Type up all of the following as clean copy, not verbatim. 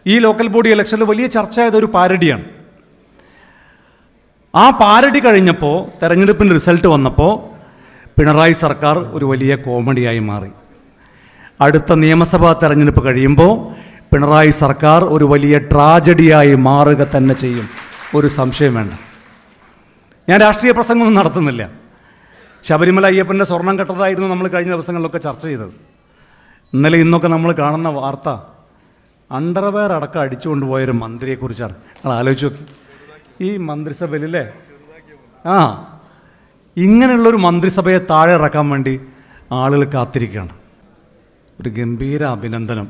ഈ local body ഇലക്ഷനിൽ വലിയ ചർച്ചയായത് ഒരു പാരഡിയാണ്. ആ പാരഡി കഴിഞ്ഞപ്പോൾ തെരഞ്ഞെടുപ്പിൻ്റെ റിസൾട്ട് വന്നപ്പോൾ പിണറായി സർക്കാർ ഒരു വലിയ കോമഡിയായി മാറി. അടുത്ത നിയമസഭാ തെരഞ്ഞെടുപ്പ് കഴിയുമ്പോൾ പിണറായി സർക്കാർ ഒരു വലിയ ട്രാജഡിയായി മാറുക തന്നെ ചെയ്യും, ഒരു സംശയം വേണ്ട. ഞാൻ രാഷ്ട്രീയ പ്രസംഗമൊന്നും നടത്തുന്നില്ല. ശബരിമല അയ്യപ്പൻ്റെ സ്വർണം കെട്ടതായിരുന്നു നമ്മൾ കഴിഞ്ഞ ദിവസങ്ങളിലൊക്കെ ചർച്ച ചെയ്തത്. ഇന്നലെ ഇന്നൊക്കെ നമ്മൾ കാണുന്ന വാർത്ത അണ്ടർവെയർ അടക്കം അടിച്ചുകൊണ്ട് പോയൊരു മന്ത്രിയെക്കുറിച്ചാണ്. നിങ്ങൾ ആലോചിച്ച് നോക്കി, ഈ മന്ത്രിസഭയിലല്ലേ ഇങ്ങനെയുള്ളൊരു മന്ത്രിസഭയെ താഴെ ഇറക്കാൻ വേണ്ടി ആളുകൾ കാത്തിരിക്കുകയാണ്. ഒരു ഗംഭീര അഭിനന്ദനം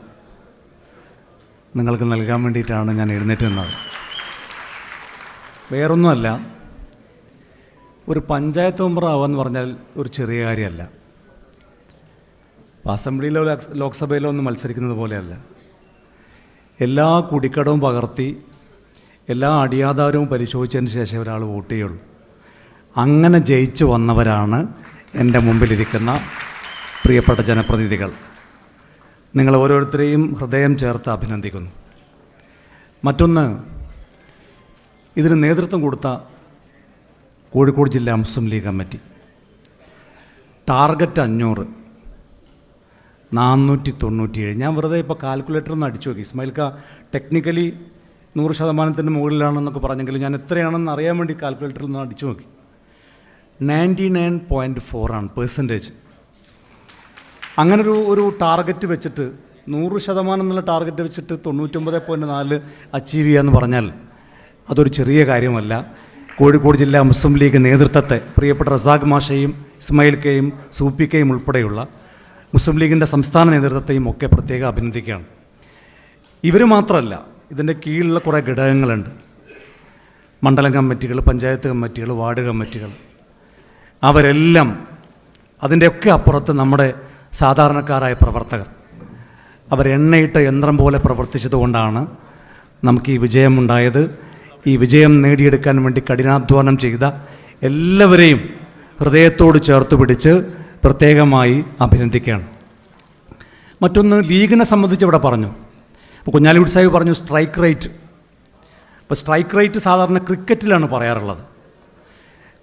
നിങ്ങൾക്ക് നൽകാൻ വേണ്ടിയിട്ടാണ് ഞാൻ എഴുന്നേറ്റ് നിന്നത്. വേറൊന്നുമല്ല, ഒരു പഞ്ചായത്ത് മെമ്പർ ആവാന്ന് പറഞ്ഞാൽ ഒരു ചെറിയ കാര്യമല്ല. അസംബ്ലിയിലോ ലോക്സഭയിലോ ഒന്നും മത്സരിക്കുന്നത് പോലെയല്ല. എല്ലാ കുടിക്കടവും പകർത്തി എല്ലാ അടിയാധാരവും പരിശോധിച്ചതിന് ശേഷം ഒരാൾ വോട്ട് ചെയ്യുള്ളൂ. അങ്ങനെ ജയിച്ചു വന്നവരാണ് എൻ്റെ മുമ്പിലിരിക്കുന്ന പ്രിയപ്പെട്ട ജനപ്രതിനിധികൾ. നിങ്ങൾ ഓരോരുത്തരെയും ഹൃദയം ചേർത്ത് അഭിനന്ദിക്കുന്നു. മറ്റൊന്ന്, ഇതിന് നേതൃത്വം കൊടുത്ത കോഴിക്കോട് ജില്ലാ മുസ്ലിം ലീഗ് കമ്മിറ്റി. ടാർഗറ്റ് 500, 497. ഞാൻ വെറുതെ ഇപ്പോൾ കാൽക്കുലേറ്ററൊന്ന് അടിച്ചു നോക്കി. ഇസ്മായിൽക്ക ടെക്നിക്കലി 100% മുകളിലാണെന്നൊക്കെ പറഞ്ഞെങ്കിലും ഞാൻ എത്രയാണെന്ന് അറിയാൻ വേണ്ടി കാൽക്കുലേറ്ററിൽ അടിച്ചു നോക്കി. 99.4% അങ്ങനെ ഒരു ടാർഗറ്റ് വെച്ചിട്ട് 100% എന്നുള്ള ടാർഗറ്റ് വെച്ചിട്ട് 99.4 അച്ചീവ് ചെയ്യുക എന്ന് പറഞ്ഞാൽ അതൊരു ചെറിയ കാര്യമല്ല. കോഴിക്കോട് ജില്ലാ മുസ്ലിം ലീഗ് നേതൃത്വത്തെ, പ്രിയപ്പെട്ട റസാഖ് മാഷയും ഇസ്മായിൽക്കയും സൂപ്പിക്കയും ഉൾപ്പെടെയുള്ള മുസ്ലിം ലീഗിൻ്റെ സംസ്ഥാന നേതൃത്വത്തെയും ഒക്കെ പ്രത്യേകം അഭിനന്ദിക്കുകയാണ്. ഇവർ മാത്രമല്ല, ഇതിൻ്റെ കീഴിലുള്ള കുറേ ഘടകങ്ങളുണ്ട്. മണ്ഡലം കമ്മിറ്റികൾ, പഞ്ചായത്ത് കമ്മിറ്റികൾ, വാർഡ് കമ്മിറ്റികൾ, അവരെല്ലാം അതിൻ്റെയൊക്കെ അപ്പുറത്ത് നമ്മുടെ സാധാരണക്കാരായ പ്രവർത്തകർ അവരെണ്ണയിട്ട യന്ത്രം പോലെ പ്രവർത്തിച്ചതുകൊണ്ടാണ് നമുക്ക് ഈ വിജയമുണ്ടായത്. ഈ വിജയം നേടിയെടുക്കാൻ വേണ്ടി കഠിനാധ്വാനം ചെയ്ത എല്ലാവരെയും ഹൃദയത്തോട് ചേർത്ത് പിടിച്ച് പ്രത്യേകമായി അഭിനന്ദിക്കുകയാണ്. മറ്റൊന്ന്, ലീഗിനെ സംബന്ധിച്ച് ഇവിടെ പറഞ്ഞു. ഇപ്പോൾ കുഞ്ഞാലിക്കുട്ടി സാഹിബ് പറഞ്ഞു സ്ട്രൈക്ക് റേറ്റ്. ഇപ്പോൾ സ്ട്രൈക്ക് റേറ്റ് സാധാരണ ക്രിക്കറ്റിലാണ് പറയാറുള്ളത്.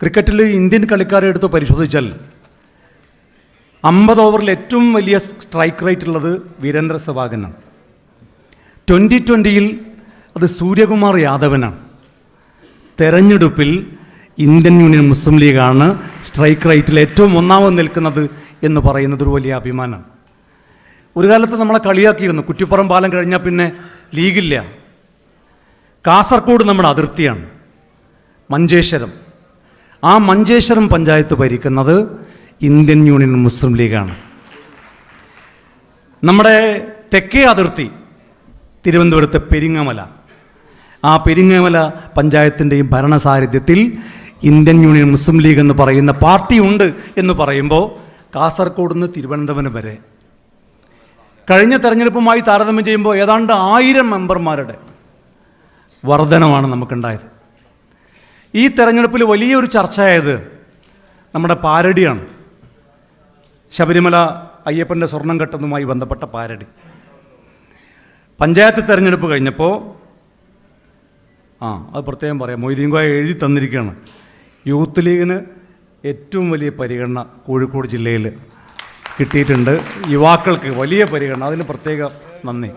ക്രിക്കറ്റിൽ ഇന്ത്യൻ കളിക്കാരെ എടുത്ത് പരിശോധിച്ചാൽ 50 ഓവറിൽ ഏറ്റവും വലിയ സ്ട്രൈക്ക് റേറ്റ് ഉള്ളത് വീരേന്ദ്ര സെവാഗനാണ്. 2020 അത് സൂര്യകുമാർ യാദവനാണ്. തെരഞ്ഞെടുപ്പിൽ ഇന്ത്യൻ യൂണിയൻ മുസ്ലിം ലീഗാണ് സ്ട്രൈക്ക് റേറ്റിൽ ഏറ്റവും ഒന്നാമത് നിൽക്കുന്നത് എന്ന് പറയുന്നത് ഒരു വലിയ അഭിമാനമാണ്. ഒരു കാലത്ത് നമ്മളെ കളിയാക്കിയിരുന്നു, കുറ്റിപ്പുറം പാലം കഴിഞ്ഞാൽ പിന്നെ ലീഗില്ല. കാസർഗോഡ് നമ്മുടെ അതിർത്തിയാണ്, മഞ്ചേശ്വരം. ആ മഞ്ചേശ്വരം പഞ്ചായത്ത് ഭരിക്കുന്നത് ഇന്ത്യൻ യൂണിയൻ മുസ്ലിം ലീഗാണ്. നമ്മുടെ തെക്കേ അതിർത്തി തിരുവനന്തപുരത്തെ പെരിങ്ങമല. ആ പെരിങ്ങമല പഞ്ചായത്തിൻ്റെയും ഭരണസാരഥ്യത്തിൽ ഇന്ത്യൻ യൂണിയൻ മുസ്ലിം ലീഗ് എന്ന് പറയുന്ന പാർട്ടി ഉണ്ട് എന്ന് പറയുമ്പോൾ കാസർഗോഡ് നിന്ന് തിരുവനന്തപുരം വരെ കഴിഞ്ഞ തെരഞ്ഞെടുപ്പുമായി താരതമ്യം ചെയ്യുമ്പോൾ ഏതാണ്ട് 1000 മെമ്പർമാരുടെ വർധനമാണ് നമുക്കുണ്ടായത്. ഈ തെരഞ്ഞെടുപ്പിൽ വലിയൊരു ചർച്ചയായത് നമ്മുടെ പാരഡിയാണ്. ശബരിമല അയ്യപ്പൻ്റെ സ്വർണം കെട്ടുന്നതുമായി ബന്ധപ്പെട്ട പാരഡി. പഞ്ചായത്ത് തെരഞ്ഞെടുപ്പ് കഴിഞ്ഞപ്പോൾ അത് പ്രത്യേകം പറയാം, മൊയ്തീൻ കോയ എഴുതി തന്നിരിക്കുകയാണ്. യൂത്ത് ലീഗിന് ഏറ്റവും വലിയ പരിഗണന കോഴിക്കോട് ജില്ലയിൽ കിട്ടിയിട്ടുണ്ട്. യുവാക്കൾക്ക് വലിയ പരിഗണന, അതിന് പ്രത്യേക നന്ദി.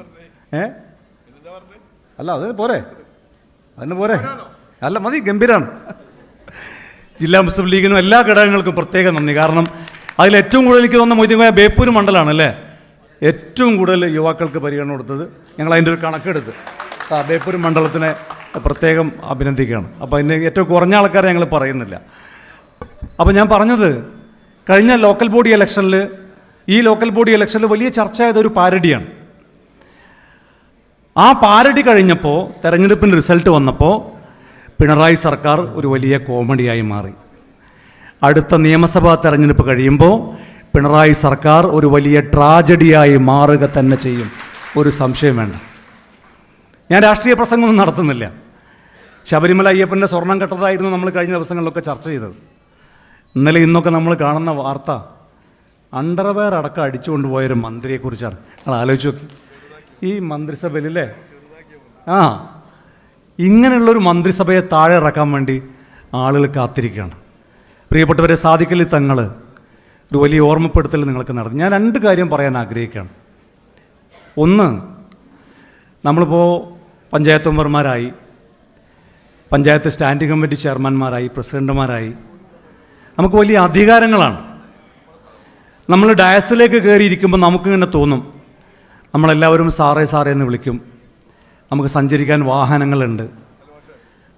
അല്ല അതിന് പോരെ, അല്ല മതി, ഗംഭീരാണ്. ജില്ലാ മുസ്ലിം ലീഗിനും എല്ലാ ഘടകങ്ങൾക്കും പ്രത്യേക നന്ദി. കാരണം അതിലേറ്റവും കൂടുതൽ എനിക്ക് തോന്നുന്ന മൊയ്തീൻ കോയ ബേപ്പൂർ മണ്ഡലമാണ് അല്ലേ ഏറ്റവും കൂടുതൽ യുവാക്കൾക്ക് പരിഗണന കൊടുത്തത്. ഞങ്ങൾ അതിൻ്റെ ഒരു കണക്കെടുത്ത് ബേപ്പൂർ മണ്ഡലത്തിനെ പ്രത്യേകം അഭിനന്ദിക്കുകയാണ്. അപ്പോൾ അതിൻ്റെ ഏറ്റവും കുറഞ്ഞ ആൾക്കാരെ ഞങ്ങൾ പറയുന്നില്ല. അപ്പോൾ ഞാൻ പറഞ്ഞത്, കഴിഞ്ഞ ലോക്കൽ ബോഡി ഇലക്ഷനിൽ വലിയ ചർച്ചയായത് ഒരു പാരഡിയാണ്. ആ പാരഡി കഴിഞ്ഞപ്പോൾ തെരഞ്ഞെടുപ്പിൻ്റെ റിസൾട്ട് വന്നപ്പോൾ പിണറായി സർക്കാർ ഒരു വലിയ കോമഡിയായി മാറി. അടുത്ത നിയമസഭാ തെരഞ്ഞെടുപ്പ് കഴിയുമ്പോൾ പിണറായി സർക്കാർ ഒരു വലിയ ട്രാജഡിയായി മാറുക തന്നെ ചെയ്യും, ഒരു സംശയം വേണ്ട. ഞാൻ രാഷ്ട്രീയ പ്രസംഗമൊന്നും നടത്തുന്നില്ല. ശബരിമല അയ്യപ്പൻ്റെ സ്വർണം കെട്ടതായിരുന്നു നമ്മൾ കഴിഞ്ഞ ദിവസങ്ങളിലൊക്കെ ചർച്ച ചെയ്തത്. ഇന്നലെ ഇന്നൊക്കെ നമ്മൾ കാണുന്ന വാർത്ത അണ്ടർവെയർ അടക്കം അടിച്ചുകൊണ്ട് പോയൊരു മന്ത്രിയെക്കുറിച്ചാണ്. നിങ്ങൾ ആലോചിച്ച് നോക്കി, ഈ മന്ത്രിസഭയിലല്ലേ ആ ഇങ്ങനെയുള്ളൊരു മന്ത്രിസഭയെ താഴെ ഇറക്കാൻ വേണ്ടി ആളുകൾ കാത്തിരിക്കുകയാണ്. പ്രിയപ്പെട്ടവരെ, സാദിഖലി തങ്ങൾ ഒരു വലിയ ഓർമ്മപ്പെടുത്തൽ നിങ്ങൾക്ക് നടത്തി. ഞാൻ 2 കാര്യം പറയാൻ ആഗ്രഹിക്കുകയാണ്. ഒന്ന്, നമ്മളിപ്പോൾ പഞ്ചായത്ത് മെമ്പർമാരായി, പഞ്ചായത്ത് സ്റ്റാൻഡിംഗ് കമ്മിറ്റി ചെയർമാൻമാരായി, പ്രസിഡന്റുമാരായി, നമുക്ക് വലിയ അധികാരങ്ങളാണ്. നമ്മൾ ഡയസിലേക്ക് കയറിയിരിക്കുമ്പോൾ നമുക്കിങ്ങനെ തോന്നും, നമ്മളെല്ലാവരും സാറേ സാറേ എന്ന് വിളിക്കും, നമുക്ക് സഞ്ചരിക്കാൻ വാഹനങ്ങളുണ്ട്,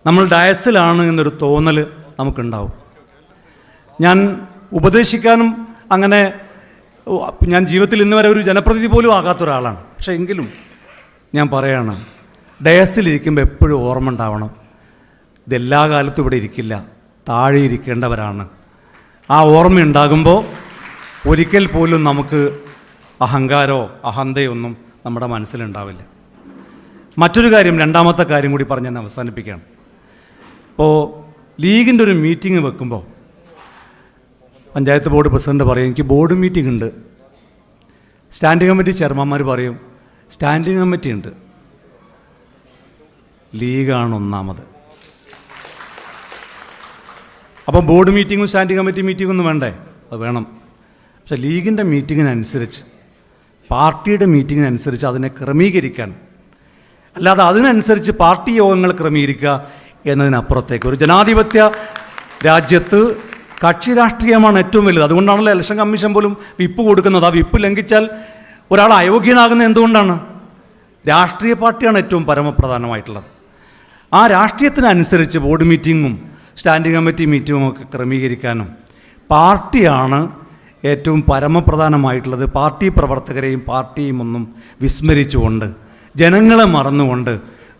നമ്മൾ ഡയസിലാണ് എന്നൊരു തോന്നൽ നമുക്കുണ്ടാവും. ഞാൻ ഉപദേശിക്കാനും അങ്ങനെ ഞാൻ ജീവിതത്തിൽ ഇന്ന് വരെ ഒരു ജനപ്രതിനിധി പോലും ആകാത്ത ഒരാളാണ്. പക്ഷേ എങ്കിലും ഞാൻ പറയാണ്, ഡയസിലിരിക്കുമ്പോൾ എപ്പോഴും ഓർമ്മ ഉണ്ടാവണം, ഇതെല്ലാ കാലത്തും ഇവിടെ ഇരിക്കില്ല, താഴെ ഇരിക്കേണ്ടവരാണ്. ആ ഓർമ്മയുണ്ടാകുമ്പോൾ ഒരിക്കൽ പോലും നമുക്ക് അഹങ്കാരമോ അഹന്തയോ ഒന്നും നമ്മുടെ മനസ്സിലുണ്ടാവില്ല. മറ്റൊരു കാര്യം, 2ാമത്തെ കാര്യം കൂടി പറഞ്ഞ് ഞാൻ അവസാനിപ്പിക്കുകയാണ്. ഇപ്പോൾ ലീഗിൻ്റെ ഒരു മീറ്റിംഗ് വെക്കുമ്പോൾ പഞ്ചായത്ത് ബോർഡ് പ്രസിഡന്റ് പറയും എനിക്ക് ബോർഡ് മീറ്റിംഗ് ഉണ്ട്, സ്റ്റാൻഡിംഗ് കമ്മിറ്റി ചെയർമാൻമാർ പറയും സ്റ്റാൻഡിംഗ് കമ്മിറ്റി ഉണ്ട്. ലീഗാണ് ഒന്നാമത്. അപ്പം ബോർഡ് മീറ്റിങ്ങും സ്റ്റാൻഡിംഗ് കമ്മിറ്റി മീറ്റിംഗും ഒന്നും വേണ്ടേ? അത് വേണം. പക്ഷേ ലീഗിൻ്റെ മീറ്റിങ്ങിനനുസരിച്ച്, പാർട്ടിയുടെ മീറ്റിങ്ങിനനുസരിച്ച് അതിനെ ക്രമീകരിക്കാൻ, അല്ലാതെ അതിനനുസരിച്ച് പാർട്ടി യോഗങ്ങൾ ക്രമീകരിക്കുക എന്നതിനപ്പുറത്തേക്ക് ഒരു ജനാധിപത്യ രാജ്യത്ത് കക്ഷി രാഷ്ട്രീയമാണ് ഏറ്റവും വലുത്. അതുകൊണ്ടാണല്ലോ ഇലക്ഷൻ കമ്മീഷൻ പോലും വിപ്പ് കൊടുക്കുന്നത്. ആ വിപ്പ് ലംഘിച്ചാൽ ഒരാൾ അയോഗ്യനാകുന്നത് എന്തുകൊണ്ടാണ്? രാഷ്ട്രീയ പാർട്ടിയാണ് ഏറ്റവും പരമപ്രധാനമായിട്ടുള്ളത്. ആ രാഷ്ട്രീയത്തിനനുസരിച്ച് ബോർഡ് മീറ്റിങ്ങും സ്റ്റാൻഡിംഗ് കമ്മിറ്റി മീറ്റിങ്ങും ഒക്കെ ക്രമീകരിക്കാനും പാർട്ടിയാണ് ഏറ്റവും പരമപ്രധാനമായിട്ടുള്ളത്. പാർട്ടി പ്രവർത്തകരെയും പാർട്ടിയും ഒന്നും വിസ്മരിച്ചുകൊണ്ട്, ജനങ്ങളെ മറന്നുകൊണ്ട്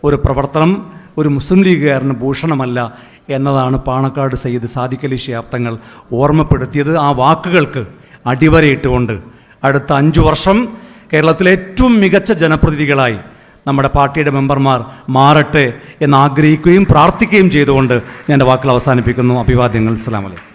ഒരു പ്രവർത്തനം ഒരു മുസ്ലിം ലീഗുകാരന് ഭൂഷണമല്ല എന്നതാണ് പാണക്കാട് സയ്യിദ് സാദിഖലി ശിഹാബ് തങ്ങൾ ഓർമ്മപ്പെടുത്തിയത്. ആ വാക്കുകൾക്ക് അടിവരയിട്ടുകൊണ്ട് അടുത്ത 5 വർഷം കേരളത്തിലെ ഏറ്റവും മികച്ച ജനപ്രതിനിധികളായി നമ്മുടെ പാർട്ടിയുടെ മെമ്പർമാർ മാറട്ടെ എന്ന് ആഗ്രഹിക്കുകയും പ്രാർത്ഥിക്കുകയും ചെയ്തുകൊണ്ട് ഞാൻ എൻ്റെ വാക്കുകൾ അവസാനിപ്പിക്കുന്നു. അഭിവാദ്യങ്ങൾ. അസ്സലാമു അലൈക്കും.